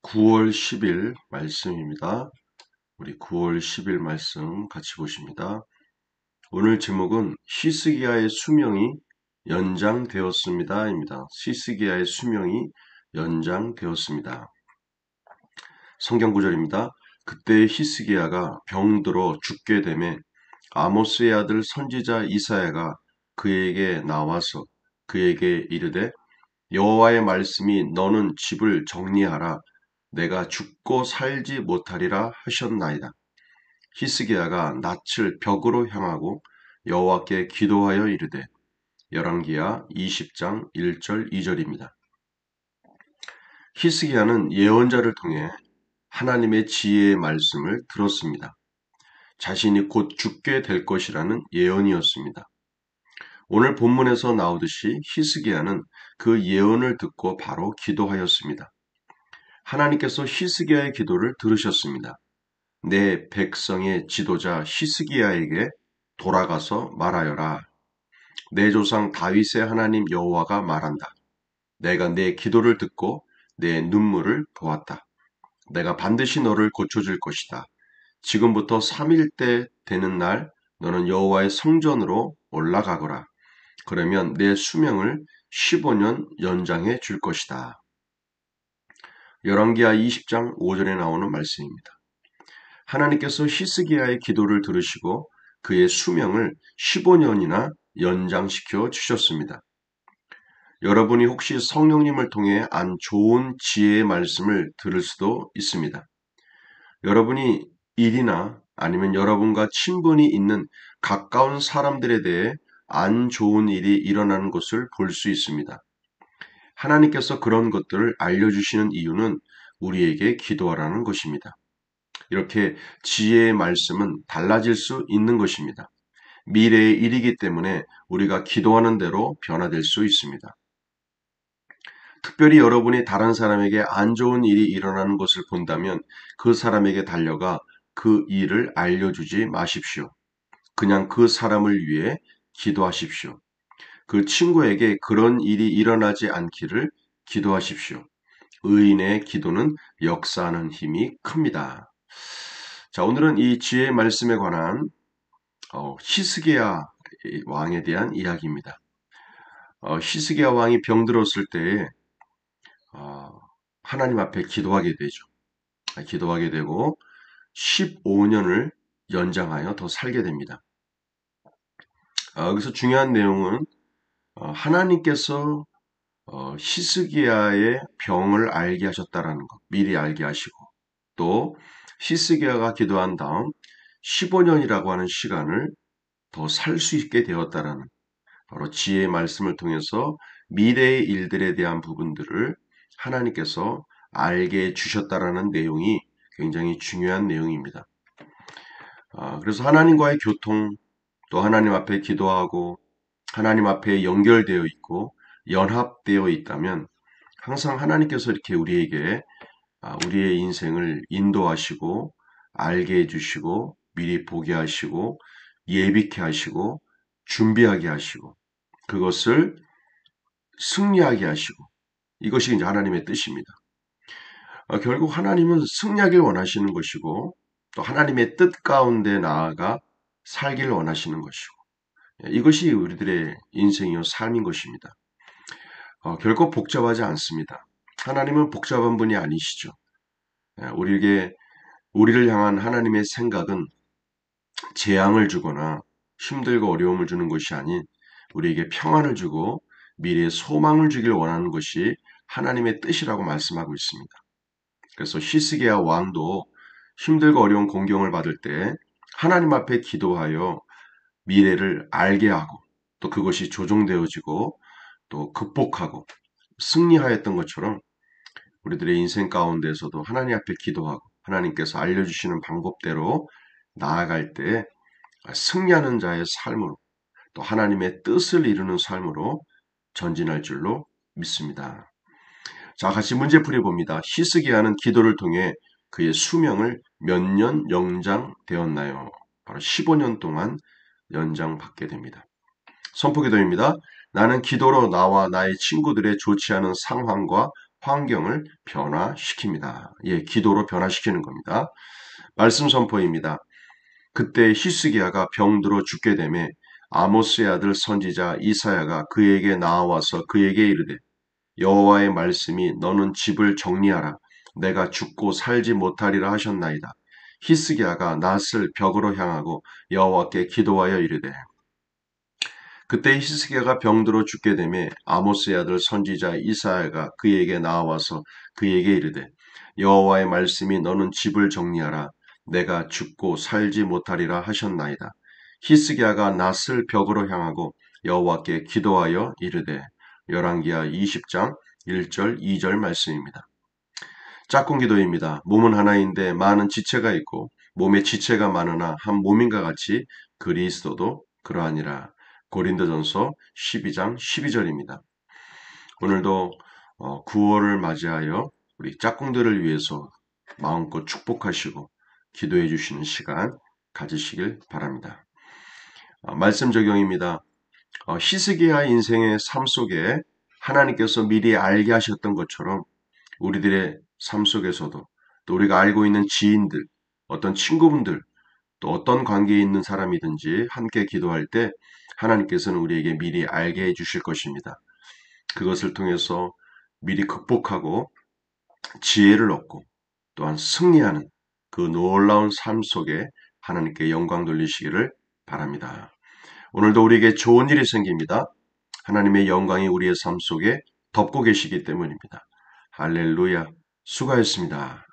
9월 10일 말씀입니다. 우리 9월 10일 말씀 같이 보십니다. 오늘 제목은 히스기야의 수명이 연장되었습니다입니다. 히스기야의 수명이 연장되었습니다. 성경 구절입니다. 그때 히스기야가 병들어 죽게 되매 아모스의 아들 선지자 이사야가 그에게 나와서 그에게 이르되 여호와의 말씀이 너는 집을 정리하라. 내가 죽고 살지 못하리라 하셨나이다. 히스기야가 낯을 벽으로 향하고 여호와께 기도하여 이르되 열왕기하 20장 1절 2절입니다. 히스기야는 예언자를 통해 하나님의 지혜의 말씀을 들었습니다. 자신이 곧 죽게 될 것이라는 예언이었습니다. 오늘 본문에서 나오듯이 히스기야는 그 예언을 듣고 바로 기도하였습니다. 하나님께서 히스기야의 기도를 들으셨습니다. 내 백성의 지도자 히스기야에게 돌아가서 말하여라. 내 조상 다윗의 하나님 여호와가 말한다. 내가 내 기도를 듣고 내 눈물을 보았다. 내가 반드시 너를 고쳐줄 것이다. 지금부터 3일 때 되는 날 너는 여호와의 성전으로 올라가거라. 그러면 내 수명을 15년 연장해 줄 것이다. 열왕기하 20장 5절에 나오는 말씀입니다. 하나님께서 히스기야의 기도를 들으시고 그의 수명을 15년이나 연장시켜 주셨습니다. 여러분이 혹시 성령님을 통해 안 좋은 지혜의 말씀을 들을 수도 있습니다. 여러분이 일이나 아니면 여러분과 친분이 있는 가까운 사람들에 대해 안 좋은 일이 일어나는 것을 볼 수 있습니다. 하나님께서 그런 것들을 알려주시는 이유는 우리에게 기도하라는 것입니다. 이렇게 지혜의 말씀은 달라질 수 있는 것입니다. 미래의 일이기 때문에 우리가 기도하는 대로 변화될 수 있습니다. 특별히 여러분이 다른 사람에게 안 좋은 일이 일어나는 것을 본다면 그 사람에게 달려가 그 일을 알려주지 마십시오. 그냥 그 사람을 위해 기도하십시오. 그 친구에게 그런 일이 일어나지 않기를 기도하십시오. 의인의 기도는 역사하는 힘이 큽니다. 자, 오늘은 이 지혜의 말씀에 관한 히스기야 왕에 대한 이야기입니다. 히스기야 왕이 병들었을 때에 하나님 앞에 기도하게 되죠. 기도하게 되고 15년을 연장하여 더 살게 됩니다. 여기서 중요한 내용은 하나님께서 히스기야의 병을 알게 하셨다라는 것, 미리 알게 하시고 또 히스기야가 기도한 다음 15년이라고 하는 시간을 더 살 수 있게 되었다라는 바로 지혜의 말씀을 통해서 미래의 일들에 대한 부분들을 하나님께서 알게 해주셨다라는 내용이 굉장히 중요한 내용입니다. 그래서 하나님과의 교통, 또 하나님 앞에 기도하고 하나님 앞에 연결되어 있고 연합되어 있다면 항상 하나님께서 이렇게 우리에게 우리의 인생을 인도하시고 알게 해주시고 미리 보게 하시고 예비케 하시고 준비하게 하시고 그것을 승리하게 하시고 이것이 이제 하나님의 뜻입니다. 결국 하나님은 승리하길 원하시는 것이고 또 하나님의 뜻 가운데 나아가 살기를 원하시는 것이고 이것이 우리들의 인생이요 삶인 것입니다. 결코 복잡하지 않습니다. 하나님은 복잡한 분이 아니시죠. 우리를 향한 하나님의 생각은 재앙을 주거나 힘들고 어려움을 주는 것이 아닌 우리에게 평안을 주고 미래의 소망을 주길 원하는 것이 하나님의 뜻이라고 말씀하고 있습니다. 그래서 히스기야 왕도 힘들고 어려운 공경을 받을 때 하나님 앞에 기도하여 미래를 알게 하고 또 그것이 조정되어지고 또 극복하고 승리하였던 것처럼 우리들의 인생 가운데서도 하나님 앞에 기도하고 하나님께서 알려주시는 방법대로 나아갈 때 승리하는 자의 삶으로 또 하나님의 뜻을 이루는 삶으로 전진할 줄로 믿습니다. 자, 같이 문제풀이 봅니다. 히스기야는 기도를 통해 그의 수명을 몇 년 연장되었나요? 바로 15년 동안 연장받게 됩니다. 선포기도입니다. 나는 기도로 나와 나의 친구들의 좋지 않은 상황과 환경을 변화시킵니다. 예, 기도로 변화시키는 겁니다. 말씀 선포입니다. 그때 히스기야가 병들어 죽게 되매 아모스의 아들 선지자 이사야가 그에게 나와서 그에게 이르되 여호와의 말씀이 너는 집을 정리하라. 내가 죽고 살지 못하리라 하셨나이다. 히스기야가 낫을 벽으로 향하고 여호와께 기도하여 이르되 그때 히스기야가 병들어 죽게 되매 아모스의 아들 선지자 이사야가 그에게 나와서 그에게 이르되 여호와의 말씀이 너는 집을 정리하라. 내가 죽고 살지 못하리라 하셨나이다. 히스기야가 낫을 벽으로 향하고 여호와께 기도하여 이르되 열왕기하 20장 1절 2절 말씀입니다. 짝꿍 기도입니다. 몸은 하나인데 많은 지체가 있고 몸에 지체가 많으나 한 몸인가 같이 그리스도도 그러하니라. 고린도전서 12장 12절입니다. 오늘도 9월을 맞이하여 우리 짝꿍들을 위해서 마음껏 축복하시고 기도해 주시는 시간 가지시길 바랍니다. 말씀 적용입니다. 히스기야 인생의 삶 속에 하나님께서 미리 알게 하셨던 것처럼 우리들의 삶 속에서도 또 우리가 알고 있는 지인들, 어떤 친구분들, 또 어떤 관계에 있는 사람이든지 함께 기도할 때 하나님께서는 우리에게 미리 알게 해주실 것입니다. 그것을 통해서 미리 극복하고 지혜를 얻고 또한 승리하는 그 놀라운 삶 속에 하나님께 영광 돌리시기를 바랍니다. 오늘도 우리에게 좋은 일이 생깁니다. 하나님의 영광이 우리의 삶 속에 덮고 계시기 때문입니다. 할렐루야. 수고하셨습니다.